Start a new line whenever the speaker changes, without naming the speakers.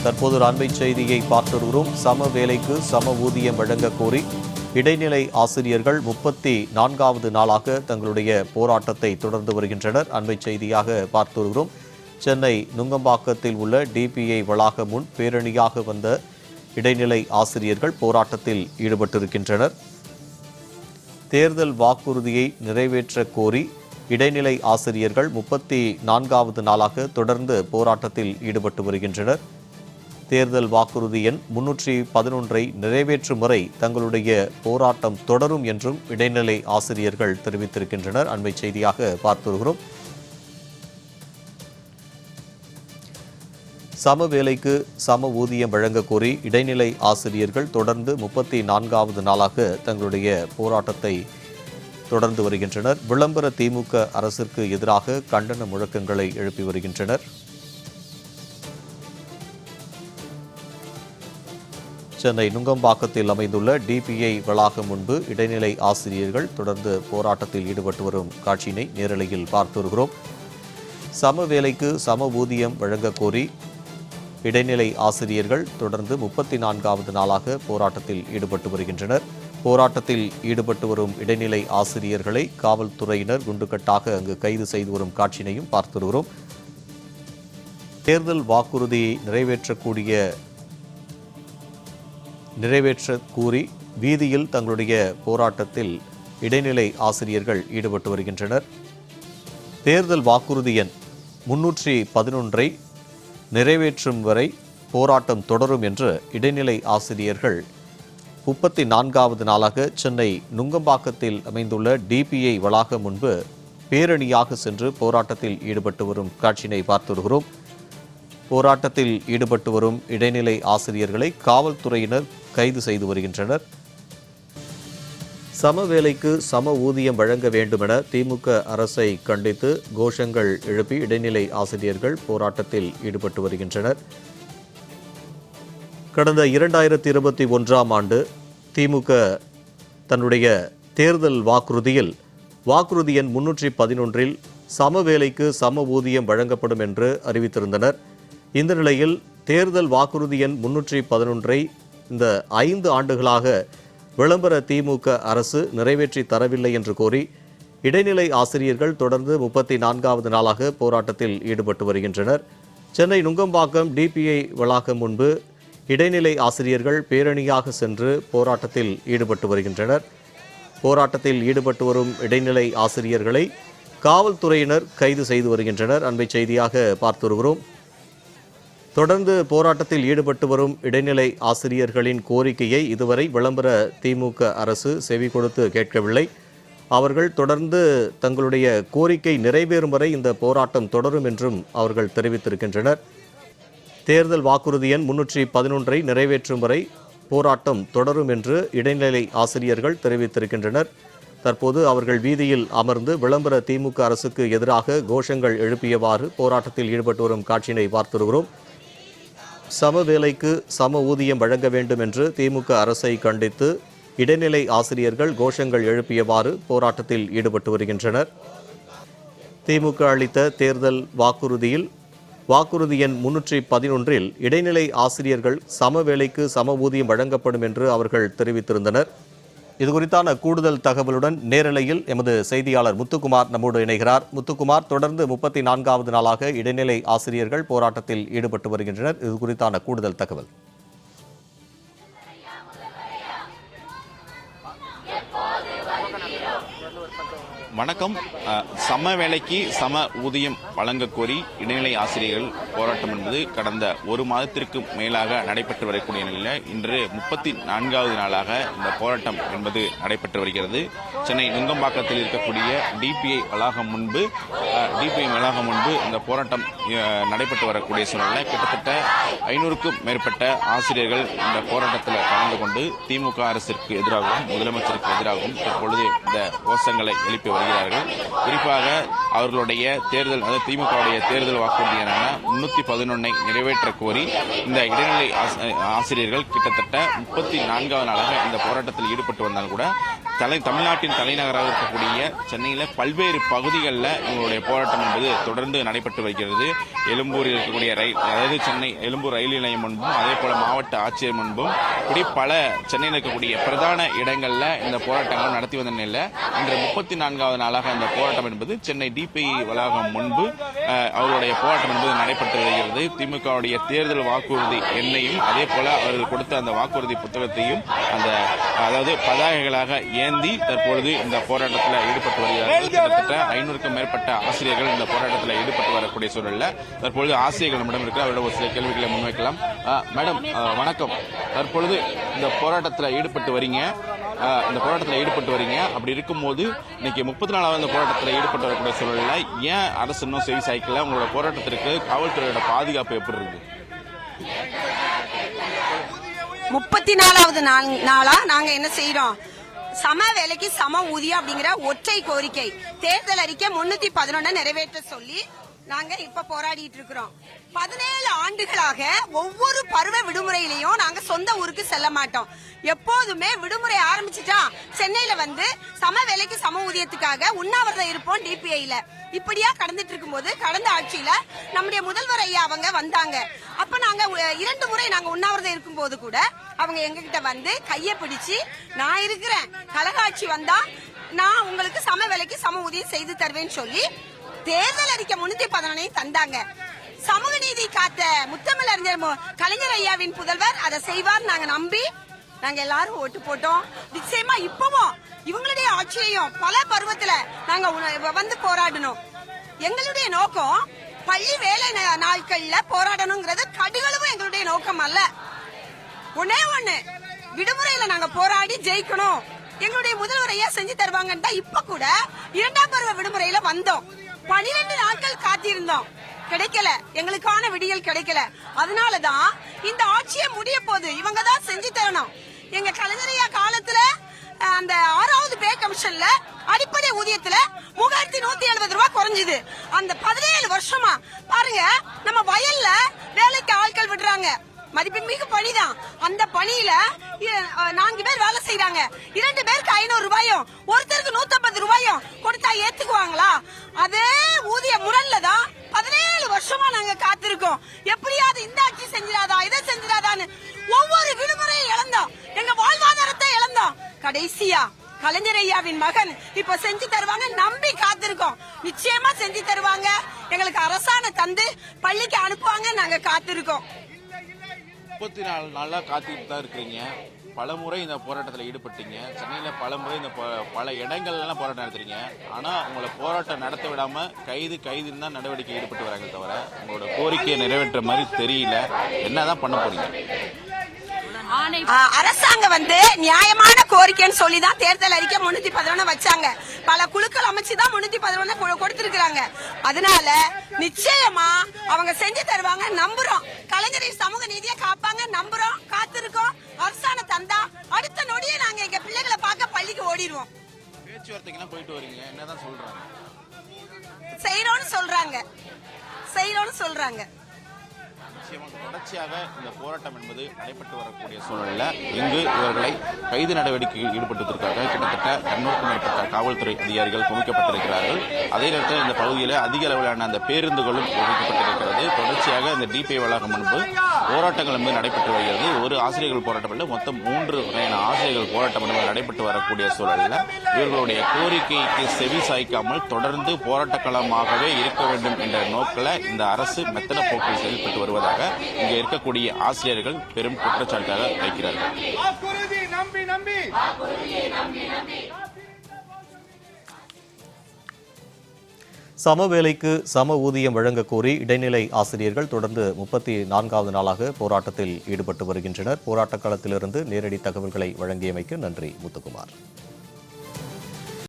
தற்போது ஒரு அண்மை செய்தியை பார்த்து வருகிறோம். சம வேலைக்கு சம ஊதியம் வழங்க கோரி இடைநிலை ஆசிரியர்கள் 34வது நாளாக தங்களுடைய போராட்டத்தை தொடர்ந்து வருகின்றனர். அண்மை செய்தியாக பார்த்து வருகிறோம். சென்னை நுங்கம்பாக்கத்தில் உள்ள டிபிஐ வளாகம் முன் பேரணியாக வந்த இடைநிலை ஆசிரியர்கள் போராட்டத்தில் ஈடுபட்டிருக்கின்றனர். தேர்தல் வாக்குறுதியை நிறைவேற்ற கோரி இடைநிலை ஆசிரியர்கள் 34வது நாளாக தொடர்ந்து போராட்டத்தில் ஈடுபட்டு வருகின்றனர். தேர்தல் வாக்குறுதி எண் 311 நிறைவேற்றும் வரை தங்களுடைய போராட்டம் தொடரும் என்றும் இடைநிலை ஆசிரியர்கள் தெரிவித்திருக்கின்றனர். அண்மை செய்தியாக பார்த்து வருகிறோம். சம வேலைக்கு சம ஊதியம் வழங்க கோரி இடைநிலை ஆசிரியர்கள் தொடர்ந்து 34வது நாளாக தங்களுடைய போராட்டத்தை தொடர்ந்து வருகின்றனர். விளம்பர திமுக அரசிற்கு எதிராக கண்டன முழக்கங்களை எழுப்பி வருகின்றனர். சென்னை நுங்கம்பாக்கத்தில் அமைந்துள்ள டிபிஐ வளாகம் முன்பு இடைநிலை ஆசிரியர்கள் தொடர்ந்து போராட்டத்தில் ஈடுபட்டு வரும் காட்சியினை நேரலையில் பார்த்து வருகிறோம். சம வேலைக்கு சம ஊதியம் வழங்க கோரி இடைநிலை ஆசிரியர்கள் தொடர்ந்து 34வது நாளாக போராட்டத்தில் ஈடுபட்டு வருகின்றனர். போராட்டத்தில் ஈடுபட்டு வரும் இடைநிலை ஆசிரியர்களை காவல்துறையினர் குண்டுக்கட்டாக அங்கு கைது செய்து வரும் காட்சியினையும் பார்த்து வருகிறோம். தேர்தல் வாக்குறுதியை நிறைவேற்ற கூறி வீதியில் தங்களுடைய போராட்டத்தில் இடைநிலை ஆசிரியர்கள் ஈடுபட்டு வருகின்றனர். தேர்தல் வாக்குறுதி எண் 311 நிறைவேற்றும் வரை போராட்டம் தொடரும் என்று இடைநிலை ஆசிரியர்கள் 34வது நாளாக சென்னை நுங்கம்பாக்கத்தில் அமைந்துள்ள டிபிஐ வளாகம் முன்பு பேரணியாக சென்று போராட்டத்தில் ஈடுபட்டு வரும் காட்சியினை பார்த்து வருகிறோம். போராட்டத்தில் ஈடுபட்டு வரும் இடைநிலை ஆசிரியர்களை காவல்துறையினர் கைது செய்து வருகின்றனர். சம வேலைக்கு சம ஊதியம் வழங்க வேண்டுமென திமுக அரசை கண்டித்து கோஷங்கள் எழுப்பி இடைநிலை ஆசிரியர்கள் போராட்டத்தில் ஈடுபட்டு வருகின்றனர். கடந்த 2021ஆம் ஆண்டு திமுக தன்னுடைய தேர்தல் வாக்குறுதியில் வாக்குறுதி எண் 311 சம வேலைக்கு சம ஊதியம் வழங்கப்படும் என்று அறிவித்திருந்தனர். இந்த நிலையில் தேர்தல் வாக்குறுதி எண் 311 இந்த 5 ஆண்டுகளாக விளம்பர திமுக அரசு நிறைவேற்றி தரவில்லை என்று கோரி இடைநிலை ஆசிரியர்கள் தொடர்ந்து 34வது நாளாக போராட்டத்தில் ஈடுபட்டு வருகின்றனர். சென்னை நுங்கம்பாக்கம் டிபிஐ வளாகம் முன்பு இடைநிலை ஆசிரியர்கள் பேரணியாக சென்று போராட்டத்தில் ஈடுபட்டு வருகின்றனர். போராட்டத்தில் ஈடுபட்டு வரும் இடைநிலை ஆசிரியர்களை காவல்துறையினர் கைது செய்து வருகின்றனர். அண்மை செய்தியாக பார்த்து வருகிறோம். தொடர்ந்து போராட்டத்தில் ஈடுபட்டு வரும் இடைநிலை ஆசிரியர்களின் கோரிக்கையை இதுவரை விளம்பர திமுக அரசு செவி கொடுத்து கேட்கவில்லை. அவர்கள் தொடர்ந்து தங்களுடைய கோரிக்கை நிறைவேறும் வரை இந்த போராட்டம் தொடரும் என்றும் அவர்கள் தெரிவித்திருக்கின்றனர். தேர்தல் வாக்குறுதி எண் 311 நிறைவேற்றும் வரை போராட்டம் தொடரும் என்று இடைநிலை ஆசிரியர்கள் தெரிவித்திருக்கின்றனர். தற்போது அவர்கள் வீதியில் அமர்ந்து விளம்பர திமுக அரசுக்கு எதிராக கோஷங்கள் எழுப்பியவாறு போராட்டத்தில் ஈடுபட்டு வரும் காட்சியினை பார்த்து வருகிறோம். சம வேலைக்கு சம ஊதியம் வழங்க வேண்டும் என்று திமுக அரசை கண்டித்து இடைநிலை ஆசிரியர்கள் கோஷங்கள் எழுப்பியவாறு போராட்டத்தில் ஈடுபட்டு வருகின்றனர். திமுக அளித்த தேர்தல் வாக்குறுதியில் வாக்குறுதி எண் 311 இடைநிலை ஆசிரியர்கள் சம வேலைக்கு சம ஊதியம் வழங்கப்படும் என்று அவர்கள் தெரிவித்திருந்தனர். இதுகுறித்தான கூடுதல் தகவலுடன் நேரலையில் எமது செய்தியாளர் முத்துக்குமார் நம்மோடு இணைகிறார். முத்துக்குமார், தொடர்ந்து 34வது நாளாக இடைநிலை ஆசிரியர்கள் போராட்டத்தில் ஈடுபட்டு வருகின்றனர். இது குறித்தான கூடுதல் தகவல்.
வணக்கம். சம வேலைக்கு சம ஊதியம் வழங்க கோரி இடைநிலை ஆசிரியர்கள் போராட்டம் என்பது கடந்த ஒரு மாதத்திற்கு மேலாக நடைபெற்று வரக்கூடிய நிலையில் இன்று 34வது நாளாக இந்த போராட்டம் என்பது நடைபெற்று வருகிறது. சென்னை நுங்கம்பாக்கத்தில் இருக்கக்கூடிய டிபிஐ வளாகம் முன்பு இந்த போராட்டம் நடைபெற்று வரக்கூடிய சூழ்நிலையில் கிட்டத்தட்ட 500க்கும் மேற்பட்ட ஆசிரியர்கள் இந்த போராட்டத்தில் கலந்து கொண்டு திமுக அரசிற்கு எதிராகவும் முதலமைச்சருக்கு எதிராகவும் தற்பொழுது இந்த கோஷங்களை எழுப்பி வருகிறார்கள். குறிப்பாக அவர்களுடைய தேர்தல், அதாவது திமுகவுடைய தேர்தல் வாக்குறுதியான 311 நிறைவேற்ற கோரி இந்த இடைநிலை ஆசிரியர்கள் கிட்டத்தட்ட 34வது நாளாக இந்த போராட்டத்தில் ஈடுபட்டு வந்தாலும் கூட தமிழ்நாட்டின் தலைநகராக இருக்கக்கூடிய சென்னையில் பல்வேறு பகுதிகளில் இவங்களுடைய போராட்டம் என்பது தொடர்ந்து நடைபெற்று வருகிறது. எழும்பூரில் இருக்கக்கூடிய அதாவது சென்னை எழும்பூர் ரயில் நிலையம் முன்பும் அதே போல மாவட்ட ஆட்சியர் முன்பும் இப்படி பல சென்னையில் இருக்கக்கூடிய பிரதான இடங்களில் இந்த போராட்டங்கள் நடத்தி வந்த நிலையில் இன்று 34வது நாளாக இந்த போராட்டம் என்பது சென்னை டிபிஐ வளாகம் முன்பு அவருடைய போராட்டம் என்பது நடைபெற்று வருகிறது. திமுகவுடைய தேர்தல் வாக்குறுதி எண்ணையும் அதே போல அவர்கள் கொடுத்த அந்த வாக்குறுதி புத்தகத்தையும் அதாவது பதாகைகளாக ஏந்தி தற்பொழுது இந்த போராட்டத்தில் ஈடுபட்டு வருகிறார்கள். கிட்டத்தட்ட 500க்கும் மேற்பட்ட ஆசிரியர்கள் இந்த போராட்டத்தில் ஈடுபட்டு வரக்கூடிய சூழலில் தற்பொழுது ஆசிரியர்கள் நம்மிடம் இருக்கிற அவரிடம் ஒரு சில கேள்விகளை முன்வைக்கலாம். மேடம் வணக்கம். தற்பொழுது இந்த போராட்டத்தில் ஈடுபட்டு வரீங்க. அப்படி இருக்கும்போது இன்னைக்கு 34வது இந்த போராட்டத்தில் ஈடுபட்டு வரக்கூடிய சூழலில் ஏன் அரசு இன்னும் செவி சாய்க்கல? உங்களோட போராட்டத்திற்கு காவல்துறையோட பாதுகாப்பு எப்படி இருக்கு?
34வது நாளா நாங்க என்ன செய்யறோம்? சம வேலைக்கு சம ஊதியம் அப்படிங்கிற ஒற்றை கோரிக்கை தேர்தல் அறிக்கை 311 நிறைவேற்ற சொல்லி நாங்க இப்ப போராடிட்டு இருக்கிறோம். 17 ஆண்டுகளாக ஒவ்வொரு பருவ விடுமுறையிலையும் நாங்க சொந்த ஊருக்கு செல்ல மாட்டோம். எப்போதுமே விடுமுறை ஆரம்பிச்சுட்டா சென்னையில வந்து சம வேலைக்கு சம ஊதியத்துக்காக உண்ணாவிரதம் இருப்போம் டிபிஐல. இப்படியா கடந்துட்டு இருக்கும்போது கடந்த ஆட்சியில நம்முடைய முதல்வர் ஐயா அவங்க வந்தாங்க. அப்ப நாங்க 2 முறை நாங்க உண்ணாவிரதம் இருக்கும்போது கூட அவங்க எங்க கிட்ட வந்து கைய பிடிச்சு நான் இருக்கிறேன், கழகாட்சி வந்தா நான் உங்களுக்கு சம வேலைக்கு சம ஊதியம் செய்து தருவேன்னு சொல்லி தேர்தல் அறிக்கை 311 தந்தாங்க. சமூக நீதி காத்த முத்தமிழறிஞர் கலைஞர் ஐயாவின் புதல்வர் அதை செய்வார் நாங்க நம்பி நாங்க எல்லாரும் ஓட்டு போட்டோம். நிச்சயமா இப்பவும் இவங்களுடைய ஆட்சியையும் பல பருவத்துல நாங்க வந்து போராடணும். எங்களுடைய நோக்கம் பள்ளி வேலை நாட்கள்ல போராடணுங்கிறது கடுகளவும் எங்களுடைய நோக்கம் அல்ல. ஒண்ணே ஒண்ணு, விடுமுறையில நாங்க போராடி ஜெயிக்கணும், எங்களுடைய முதல்வர் ஐயா செஞ்சு தருவாங்கன்னு தான் இப்ப கூட 2ஆம் பருவ விடுமுறையில வந்தோம். 12 நாட்கள் காத்திருந்தோம், கிடைக்கல, எங்களுக்கான விடியல் கிடைக்கல. அதனாலதான் இந்த ஆட்சியே முடிய போது இவங்க தான் செஞ்சு தரணும். எங்க கலைஞரையா காலத்துல அந்த 6வது பே கமிஷன்ல அடிப்படை ஊதியத்துல 3170 ரூபாய் குறைஞ்சது. அந்த 17 வருஷமா பாருங்க, நம்ம வயல்ல வேலைக்கு ஆட்கள் விடுறாங்க, மதிப்புமிகு பணிதான். அந்த பணியில 4 பேர் வேலை செய்யறாங்க. 2 பேருக்கு 500 ரூபாயும் ஒருத்தருக்கு 150 ரூபாயும் கொடுத்தா ஏத்துக்குவாங்களா? அதே ஊதிய முரண்ல தான் 17 வருஷமா நாங்க காத்திருக்கோம். எப்படியாவது இந்த ஆட்சி செஞ்சிடாதா, இதை செஞ்சிடாதான்னு ஒவ்வொரு விடுமுறையும் இழந்தோம், எங்க வாழ்வாதாரத்தை இழந்தோம். கடைசியா கலைஞர் ஐயாவின் மகன் இப்ப செஞ்சு தருவாங்க நம்பி காத்திருக்கோம். நிச்சயமா செஞ்சு தருவாங்க, எங்களுக்கு அரசாணை தந்து பள்ளிக்கு அனுப்புவாங்க, நாங்க காத்திருக்கோம்.
34 நாளா காத்துக்கிட்டு தான் இருக்கிறீங்க. பல முறை இந்த போராட்டத்தில் ஈடுபட்டீங்க. சென்னையில் பல முறை இந்த பல இடங்கள்லாம் போராட்டம் நடத்துறீங்க. ஆனால் உங்களை போராட்டம் நடத்த விடாம கைதுன்னு தான் நடவடிக்கை ஈடுபட்டு வராங்க தவிர உங்களோட கோரிக்கையை நிறைவேற்ற மாதிரி தெரியல. என்னதான் பண்ண போறீங்க?
அரசாங்கம் வந்து நியாயமான கோரிக்கைன்னு சொல்லிதான் தேர்தல் அறிக்கை 311 வச்சாங்க. பல குழுக்கள் அமைச்சுதான் 311 கொடுத்திருக்காங்க. அதனால நிச்சயமா அவங்க செஞ்சு தருவாங்க நம்புறோம். கலைஞரின் சமூக நீதியை காப்பாங்க நம்புறோம், காத்திருக்கோம். அரசாணை தந்தா அடுத்த நொடியே நாங்க எங்க பிள்ளைகளை பார்க்க பள்ளிக்கு ஓடிடுவோம்.
பேச்சுவார்த்தைக்கு போயிட்டு வரீங்க, என்னதான் சொல்றாங்க?
செய்யறோம்னு சொல்றாங்க.
தொடர்ச்சியாக இந்த போராட்டம் என்பது நடைபெற்று வரக்கூடிய சூழலில் இங்கு இவர்களை கைது நடவடிக்கையில் ஈடுபட்டதற்காக கிட்டத்தட்ட 200க்கும் மேற்பட்ட காவல்துறை அதிகாரிகள் குவிக்கப்பட்டிருக்கிறார்கள். அதே நேரத்தில் இந்த பகுதியில் அதிக அளவிலான அந்த பேருந்துகளும் குவிக்கப்பட்டிருக்கிறது. தொடர்ச்சியாக இந்த டிபிஐ வளாகம் முன்பு போராட்டங்கள் என்பது நடைபெற்று வருகிறது. ஒரு ஆசிரியர்கள் போராட்டம் இல்லை, மொத்தம் 3 வகையான ஆசிரியர்கள் போராட்டம் என்பது நடைபெற்று வரக்கூடிய சூழலில் இவர்களுடைய கோரிக்கைக்கு செவி சாய்க்காமல் தொடர்ந்து போராட்ட களமாகவே இருக்க வேண்டும் என்ற நோக்கில் இந்த அரசு மெத்தன போக்கில் செயல்பட்டு வருவதாக இங்கே இருக்கக்கூடிய ஆசிரியர்கள் பெரும் குற்றச்சாட்டாக வைக்கிறார்கள்.
சம வேலைக்கு சம ஊதியம் வழங்க கோரி இடைநிலை ஆசிரியர்கள் தொடர்ந்து 34வது நாளாக போராட்டத்தில் ஈடுபட்டு வருகின்றனர். போராட்ட களத்திலிருந்து நேரடி தகவல்களை வழங்கியமைக்கு நன்றி முத்துக்குமார்.